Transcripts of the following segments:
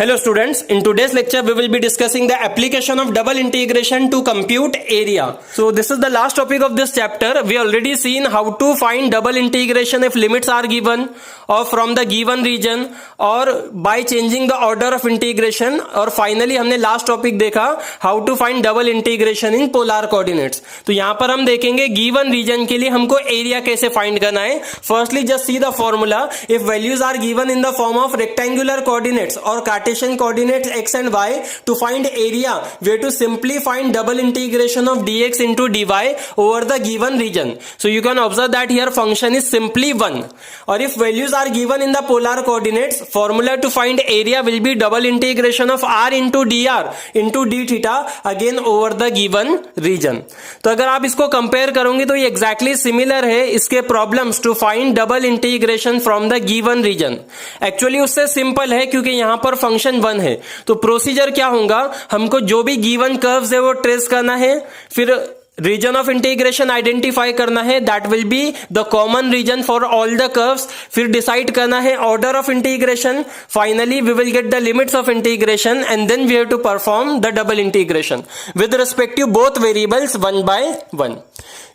Hello students, in today's lecture we will be discussing the application of double integration to compute area. So this is the last topic of this chapter. We already seen how to find double integration if limits are given or from the given region or by changing the order of integration, और finally हमने last topic देखा how to find double integration in polar coordinates. तो यहाँ पर हम देखेंगे given region के लिए हमको area कैसे find करना है. Firstly just see the formula. If values are given in the form of rectangular coordinates or Cartesian coordinates x and y, to find area we have to simply find double integration of dx into dy over the given region. So you can observe that here function is simply 1. Or if values are given in the polar coordinates, formula to find area will be double integration of r into dr into d theta again over the given region. तो अगर आप इसको compare करोगे तो ये exactly similar है इसके problems to find double integration from the given region. Actually उससे simple है क्योंकि यहाँ पर फंक्शन 1 है. तो प्रोसीजर क्या होगा, हमको जो भी गिवन कर्व्स है वो ट्रेस करना है, फिर रीजन ऑफ इंटीग्रेशन आइडेंटिफाई करना है, that will be the common region for all the curves, फिर डिसाइड करना है order of integration, finally we will get the limits of integration and then we have to perform the double integration with respective both variables one by one.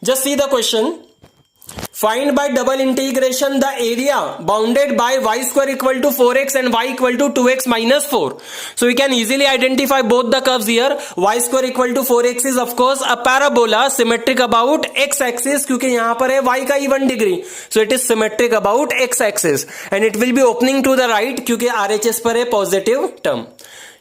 Just see the question. Find by double integration the area bounded by y square equal to 4x and y equal to 2x minus 4. So we can easily identify both the curves here. Y square equal to 4x is of course a parabola symmetric about x axis क्योंकि यहाँ पर है y का even degree. So it is symmetric about x axis and it will be opening to the right क्योंकि RHS पर है positive term.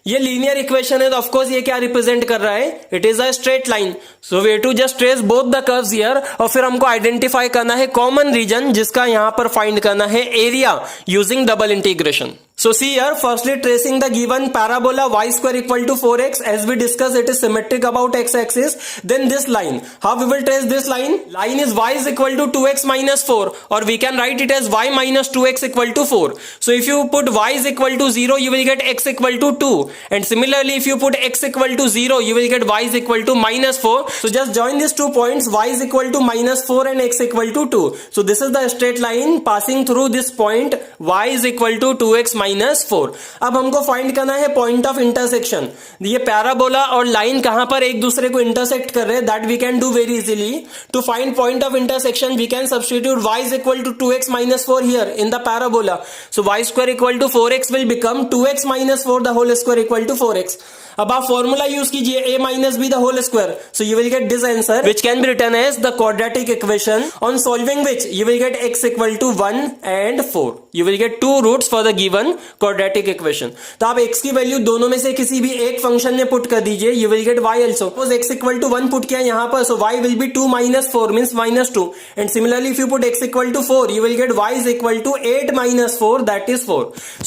ये linear equation है तो ऑफकोर्स ये क्या रिप्रेजेंट कर रहा है, it is a straight line. So way to just trace both the curves here और फिर हमको आइडेंटिफाई करना है कॉमन रीजन जिसका यहां पर फाइंड करना है area using double integration. So see here, firstly tracing the given parabola y square equal to 4x, as we discussed it is symmetric about x axis. Then this line, how we will trace this line? Line is y is equal to 2x minus 4, or we can write it as y minus 2x equal to 4. So if you put y is equal to 0, you will get x equal to 2. And similarly, if you put x equal to 0, you will get y is equal to minus 4. So just join these 2 points, y is equal to minus 4 and x equal to 2. So this is the straight line passing through this point, y is equal to 2x minus 4. अब हमको find करना है point of intersection. ये parabola और line कहां पर एक दूसरे को इंटरसेक्ट कर रहे हैं, that we can do very easily. To find point of intersection we can substitute y is equal to 2x minus 4 here in the parabola. So y square equal to 4x will become 2x minus 4 the whole square equal to 4x. अब आप formula use कीजिए a minus b the whole square. So you will get this answer which can be written as the quadratic equation, on solving which you will get x equal to 1 and 4. You will get 2 roots for the given quadratic equation. तो आप x की value दोनों में से किसी भी एक function में पुट कर दीजिए, you will get y also. Suppose x equal to 1 put किया यहाँ पर, so y will be 2 minus 4 means minus 2. And similarly if you put x equal to 4, you will get y is equal to 8 minus 4, that is 4.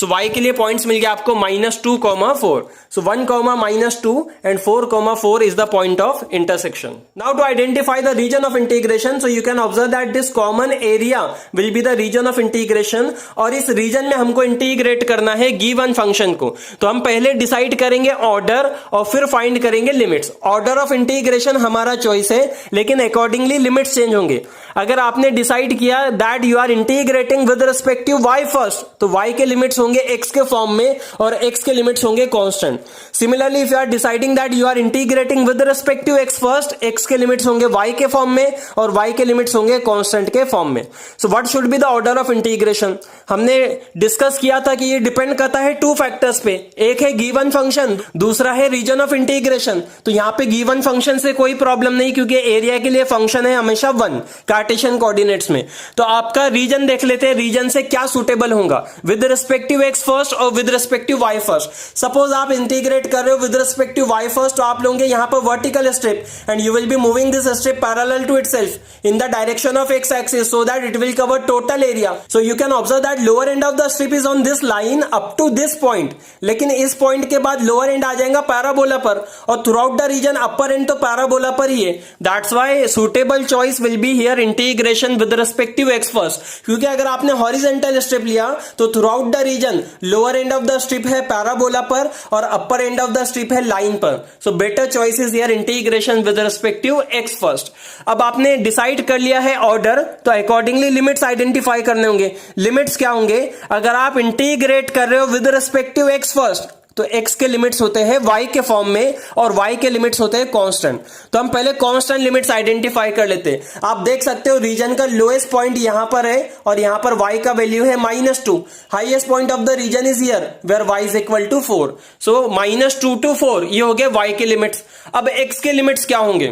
So y के लिए points मिल गया आपको minus 2, 4. So 1, minus 2 and 4, 4 is the point of intersection. Now to identify the region of integration, so you can observe that this common area will be the region of integration. और इस reason में हमको integrate करना है given function को. तो हम पहले डिसाइड करेंगे ऑर्डर और फिर फाइंड करेंगे लिमिट्स. ऑर्डर ऑफ इंटीग्रेशन हमारा चॉइस है लेकिन अकॉर्डिंगली लिमिट्स चेंज होंगे. अगर आपने डिसाइड किया that you are integrating with respective y first, तो y के लिमिट्स होंगे x के फॉर्म में और x के लिमिट्स होंगे constant. Similarly if you are deciding that you are integrating with respective x first, x के लिमिट्स होंगे y के फॉर्म में और y के लिमिट्स होंगे कांस्टेंट के फॉर्म में. So what should be the order of integration? हमने डिस्कस किया था कि ये डिपेंड करता है 2 फैक्टर्स पे. एक है गिवन फंक्शन, दूसरा है रीजन ऑफ इंटीग्रेशन. तो यहाँ पे गिवन फंक्शन से कोई प्रॉब्लम नहीं क्योंकि एरिया के लिए फंक्शन है हमेशा 1 कार्टेशियन कोऑर्डिनेट्स में. तो आपका रीजन देख लेते हैं, रीजन से क्या सुटेबल होगा विद रिस्पेक्टिव x फर्स्ट और with respective y first. Suppose आप इंटीग्रेट कर रहे हो विद रिस्पेक्टिव y फर्स्ट, तो आप लोगे यहाँ पर vertical strip and you will be moving this strip parallel to itself in the direction of x axis so that it will cover total area. So you can observe that lower end of the strip is on this line up to this point, लेकिन इस point के बाद lower and आ जाएगा parabola पर और throughout the region upper end तो parabola पर ही है. That's why suitable choice will be here integration with respective x first, क्योंकि अगर आपने हॉरिजॉन्टल स्ट्रिप लिया तो throughout the region lower end of the strip है पैराबोला पर और upper end of the strip है लाइन पर. So better choice is here integration with respective x first. अब आपने डिसाइड कर लिया है ऑर्डर, तो अकॉर्डिंगली लिमिट्स आइडेंटिफाई करने होंगे. लिमिट्स क्या होंगे? अगर आप इंटीग्रेट कर रहे हो विद रिस्पेक्टिव x फर्स्ट तो x के लिमिट्स होते हैं y के फॉर्म में और y के लिमिट्स होते हैं कांस्टेंट। तो हम पहले कांस्टेंट लिमिट्स आइडेंटिफाई कर लेते हैं। आप देख सकते हो रीजन का लोएस्ट पॉइंट यहां पर है और यहां पर y का वैल्यू है -2। Highest point of the region is here where y is equal to 4। So -2 to 4 ये हो गए y के लिमिट्स। अब x के लिमिट्स क्या होंगे?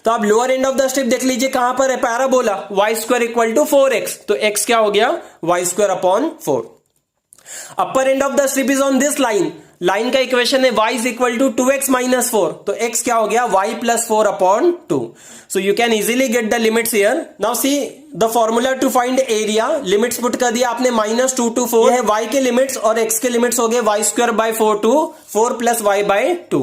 तो आप lower end of the strip देख लीजिए कहां पर है, parabola y² equal to 4x। तो x क्या हो गया? y² upon 4। Upper end of the strip is on this line. Line का इक्वेशन है y is equal to 2x minus 4। तो x क्या हो गया? y plus 4 upon 2। So you can easily get the limits here. Now see the formula to find area. Limits put कर दिया आपने -2 to 4 है y के लिमिट्स और x के लिमिट्स हो गए y² by 4 to 4 plus y by 2।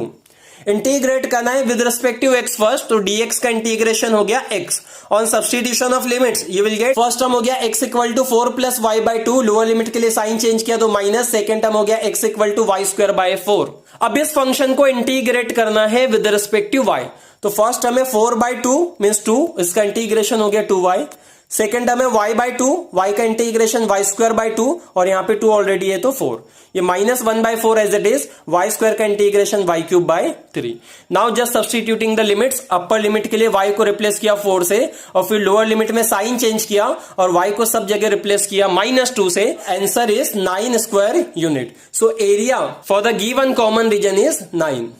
Integrate करना है विद रिस्पेक्टिव x फर्स्ट, तो dx का इंटीग्रेशन हो गया x। On substitution of limits you will get first term हो गया x equal to 4 plus y by 2। Lower limit के लिए साइन चेंज किया तो माइनस। सेकेंड टर्म हो गया x equal to y² by 4। अब इस फंक्शन को इंटीग्रेट करना है विद रिस्पेक्टिव y। तो फर्स्ट टर्म है 4 बाय 2 मीन्स 2, इसका इंटीग्रेशन हो गया 2y। सेकेंड टर्म है y बाय 2, y का इंटीग्रेशन y² बाय 2 और यहां पे 2 ऑलरेडी है तो 4। ये -1 bye 4 as it is, y² का integration y³ by 3। Now just substituting the limits. Upper limit के लिए y को रिप्लेस किया 4 से और फिर लोअर लिमिट में साइन चेंज किया और y को सब जगह रिप्लेस किया -2 से। Answer is 9 square unit. So area for the given common region is 9।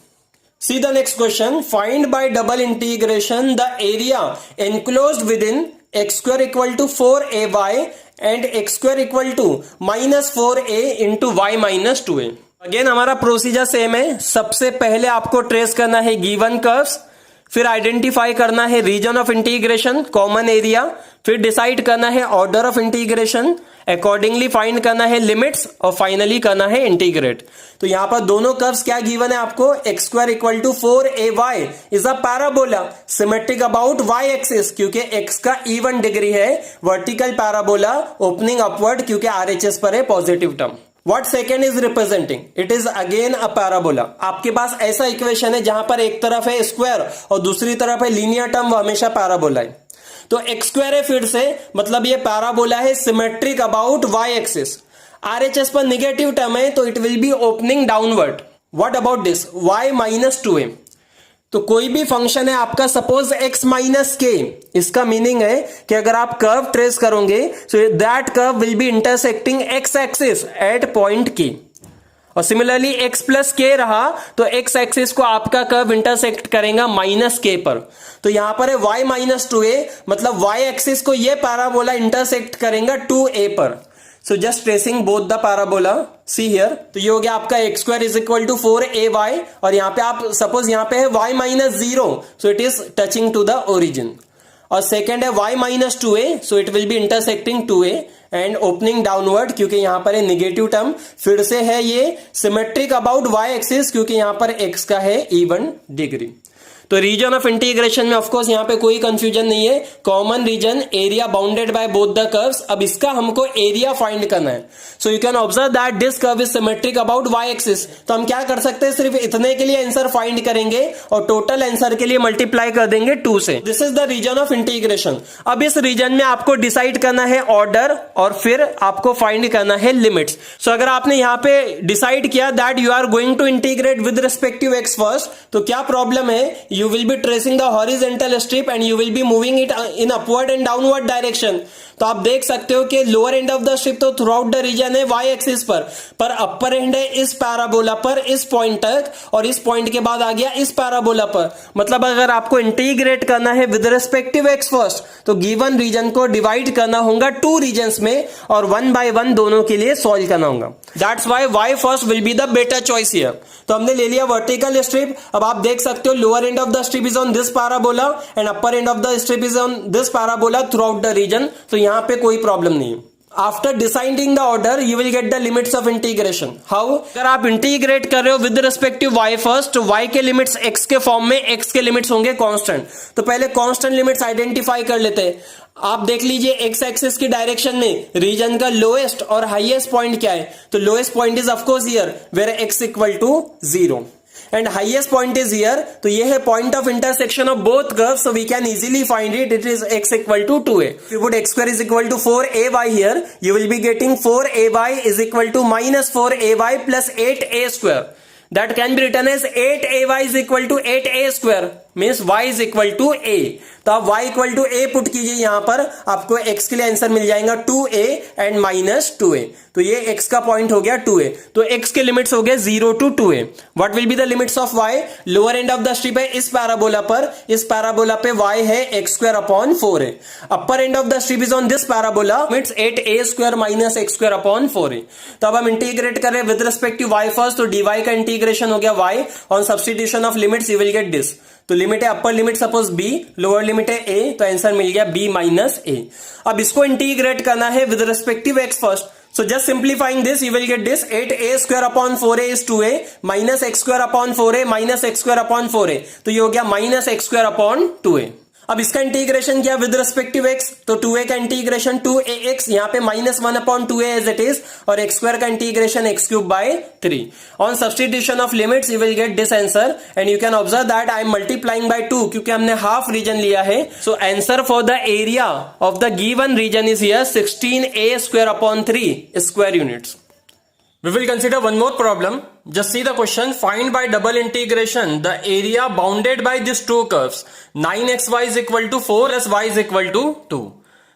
See the next question. Find by double integration the area enclosed within x² equal to 4ay and x² equal to -4a into y minus 2a. Again हमारा procedure same है। सबसे पहले आपको trace करना है given curves, फिर identify करना है region of integration, common area, फिर डिसाइड करना है order of integration, accordingly find करना है लिमिट्स और फाइनली करना है इंटीग्रेट। तो यहां पर दोनों कर्व्स क्या गिवन है आपको? x² equal to 4ay is a parabola symmetric about y axis क्योंकि x का इवन डिग्री है। वर्टिकल पैराबोला ओपनिंग अपवर्ड क्योंकि RHS पर है positive term. What second is representing? It is again a parabola. आपके पास ऐसा इक्वेशन है जहां पर एक तरफ है स्क्वायर और दूसरी तरफ है लीनियर टर्म, वो हमेशा पैराबोला है। तो x² है फिर से, मतलब ये पैराबोला है symmetric about y axis. RHS पर निगेटिव टर्म है तो it will B opening downward. What about this? y minus 2a। तो कोई भी फंक्शन है आपका, सपोज x माइनस के, इसका मीनिंग है कि अगर आप कर्व ट्रेस करोगे so that curve will be intersecting x axis at point k। और सिमिलरली x प्लस के रहा तो x एक्सिस को आपका कर्व इंटरसेक्ट करेगा -k पर। तो यहां पर है y माइनस 2a, मतलब y एक्सिस को ये पैराबोला इंटरसेक्ट करेगा 2a पर। So just tracing both the parabola, see here. तो ये हो गया आपका x² is equal to 4ay और यहां पे आप सपोज यहां पे है y minus 0, so it is touching to the origin. और सेकेंड है y minus 2a, so it will be intersecting 2a and opening downward क्योंकि यहां पर है निगेटिव टर्म। फिर से है ये सिमेट्रिक अबाउट y एक्सिस क्योंकि यहां पर x का है इवन डिग्री। तो रीजन ऑफ इंटीग्रेशन में ऑफकोर्स यहां पे कोई कंफ्यूजन नहीं है, common region, area bounded by both the curves. अब इसका हमको एरिया फाइंड करना है। So you can observe that this curve is symmetric about y axis. तो हम क्या कर सकते हैं, सिर्फ इतने के लिए आंसर फाइंड करेंगे और टोटल आंसर के लिए मल्टीप्लाई कर देंगे 2 से। This is the region of integration. अब इस रीजन में आपको डिसाइड करना है ऑर्डर और फिर आपको फाइंड करना है लिमिट्स। सो अगर आपने यहां पे डिसाइड किया that you are going to integrate with respective x first, तो क्या प्रॉब्लम है? You will be tracing the horizontal strip and you will be moving it in upward and downward direction. तो आप देख सकते हो कि lower end of the strip तो थ्रू आउट द रीजन है y एक्सिस पर अपर एंड है इस पैराबोला पर इस पॉइंट तक और इस पॉइंट के बाद आ गया इस पैराबोला पर। मतलब अगर आपको इंटीग्रेट करना है विद रिस्पेक्टिव x फर्स्ट तो गिवन रीजन को डिवाइड करना होगा 2 रीजन्स में और 1 बाय 1 दोनों के लिए सॉल्व करना होगा। That's why y first will be the better choice here. तो हमने ले लिया वर्टिकल स्ट्रिप। अब आप देख सकते हो lower end of the strip is on this parabola and upper end of the strip is on this parabola throughout the region. तो यहां पे कोई प्रॉब्लम नहीं है। After deciding the order you will get the limits of integration. How? अगर आप integrate कर रहे हो विद रिस्पेक्टिव y फर्स्ट, तो y के लिमिट्स x के फॉर्म में, x के लिमिट्स होंगे कांस्टेंट। तो पहले कांस्टेंट लिमिट्स आइडेंटिफाई कर लेते हैं। आप देख लीजिए x एक्सिस की डायरेक्शन में रीजन का लोएस्ट और हाईएस्ट पॉइंट क्या है? तो lowest point is of course here where x equal to 0 and highest point is here. तो ये है point of intersection of both curves, so we can easily find it. It is x equal to 2a. If you put x square is equal to 4ay here, you will be getting 4ay is equal to minus 4ay plus 8a square. that can be written as 8ay is equal to 8a square means y is equal to a। तो आप y equal to a put कीजिए यहां पर, आपको x के लिए answer मिल जाएगा 2a and minus 2a। तो ये x का पॉइंट हो गया 2a। तो x के लिमिट्स हो गए 0 to 2a। What will be the limits of y? Lower end of the strip है इस पैराबोला पर, इस पैराबोला पे y है x square upon 4a। Upper end of the strip is on this parabola, limits 8a square minus x square upon 4a। तो अब हम integrate कर रहे हैं with respect to y first, तो dy का इंटीग्रेशन हो गया y, on substitution of limits you will get this. तो लिमिट है upper limit suppose b, lower limit है a, तो आंसर मिल गया b माइनस a। अब इसको इंटीग्रेट करना है with respective x first, so just simplifying this you will get this 8a square upon 4a is 2a minus x square upon 4a minus x square upon 4a, तो ये हो गया minus x square upon 2a। अब इसका integration किया with respective x, तो 2a का integration 2ax, यहाँ पे minus 1 upon 2a as it is, और x स्क्वायर का integration x cube by 3। On substitution of limits you will get this answer, and you can observe that I am multiplying by 2 क्योंकि हमने half region लिया है। So answer for the area of the given region is here 16a square upon 3 square units. We will consider one more problem. Just see the question. Find by double integration the area bounded by these two curves. 9xy is equal to 4 plus y is equal to 2.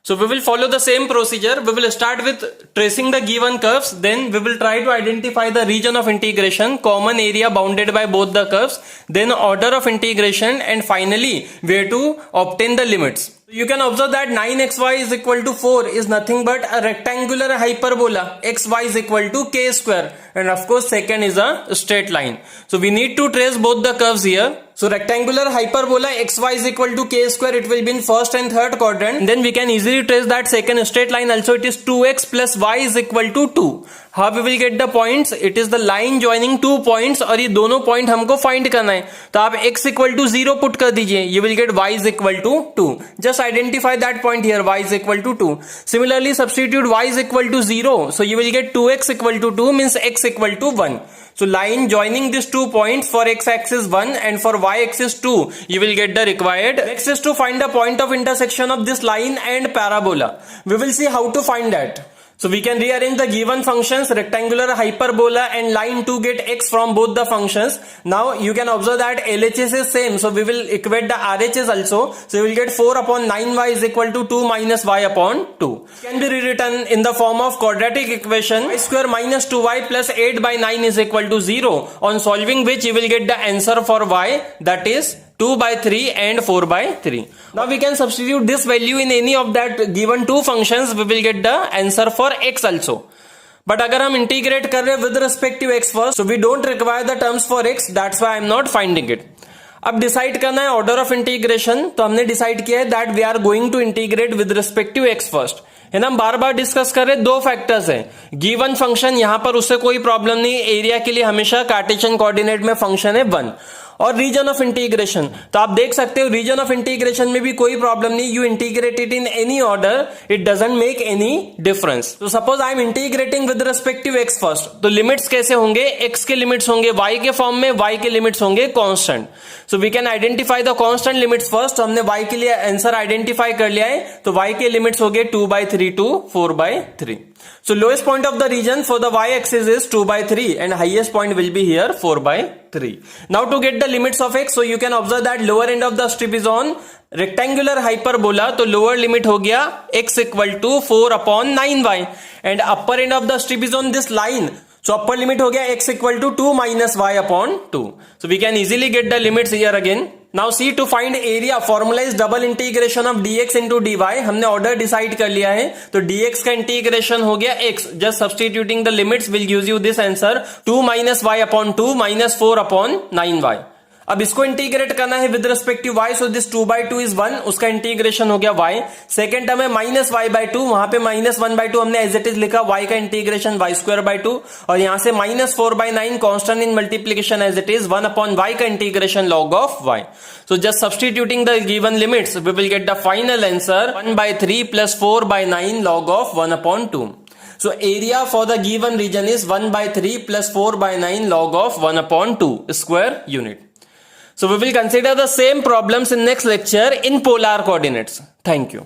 So we will follow the same procedure. We will start with tracing the given curves. Then we will try to identify the region of integration, common area bounded by both the curves, then order of integration, and finally where to obtain the limits. You can observe that 9xy is equal to 4 is nothing but a rectangular hyperbola. xy is equal to k square, and of course second is a straight line. So we need to trace both the curves here. So rectangular hyperbola xy is equal to k square, it will be in first and third quadrant. And then we can easily trace that second straight line also. It is 2x plus y is equal to 2. How we will get the points? It is the line joining two points, और ये दोनों point हमको find करना है। तो आप x equal to 0 put कर दीजिए, you will get y is equal to 2. Just identify that point here, y is equal to 2. Similarly, substitute y is equal to 0, so you will get 2x equal to 2 means x equal to 1. So line joining these 2 points, for x axis 1 and for y axis 2, you will get the required. Next is to find the point of intersection of this line and parabola. We will see how to find that. So we can rearrange the given functions, rectangular hyperbola and line to get x from both the functions. Now you can observe that LHS is same, so we will equate the RHS also. So you will get 4 upon 9y is equal to 2 minus y upon 2. It can be rewritten in the form of quadratic equation, y square minus 2y plus 8 by 9 is equal to 0, on solving which you will get the answer for y, that is 2 by 3 and 4 by 3. Now we can substitute this value in any of that given two functions, we will get the answer for x also. But अगर हम integrate कर रहे हैं with respect to x first, so we don't require the terms for x, that's why I am not finding it. अब decide करना है order of integration, तो हमने डिसाइड किया है that we are going to integrate with respect to x first, है ना। हम बार बार डिस्कस कर रहे हैं, दो फैक्टर्स हैं, गिवन फंक्शन यहां पर उससे कोई प्रॉब्लम नहीं, एरिया के लिए हमेशा कार्टेशियन कोऑर्डिनेट में फंक्शन है 1, और रीजन ऑफ इंटीग्रेशन, तो आप देख सकते हो रीजन ऑफ इंटीग्रेशन में भी कोई प्रॉब्लम नहीं, you integrate it in any order, it doesn't make any difference. तो suppose I am integrating with respective x first, तो लिमिट्स कैसे होंगे, एक्स के लिमिट्स होंगे y के फॉर्म में, y के लिमिट्स होंगे constant. So we can identify the constant limits first, तो हमने y के लिए आंसर आइडेंटिफाई कर लिया है, तो y के लिमिट्स हो गए 2/3 to 4/3. So lowest point of the region for the y-axis is 2/3 and highest point will be here 4/3. Now to get the limits of x, so you can observe that lower end of the strip is on rectangular hyperbola, तो lower limit हो गया x equal to 4 upon 9y, and upper end of the strip is on this line, so upper limit हो गया x equal to 2 minus y upon 2. So we can easily get the limits here again. Now see, to find area, formalize double integration of dx into dy. हमने order decide कर लिया है, तो dx का integration हो गया x, just substituting the limits will give you this answer 2 minus y upon 2 minus 4 upon 9y. अब इसको इंटीग्रेट करना है with respect to y, so this 2/2 is 1, उसका इंटीग्रेशन हो गया y. सेकंड टर्म है माइनस y/2, वहां पे माइनस 1/2 हमने एज इट इज लिखा, y का इंटीग्रेशन y²/2, और यहां से minus 4/9 constant in multiplication as it is 1 upon y का integration log of y. So just substituting the given limits we will get the final answer 1/3 plus 4/9 log of 1/2. So area for the given region is 1/3 plus 4/9 log of 1/2 square unit. So we will consider the same problems in next lecture in polar coordinates. Thank you.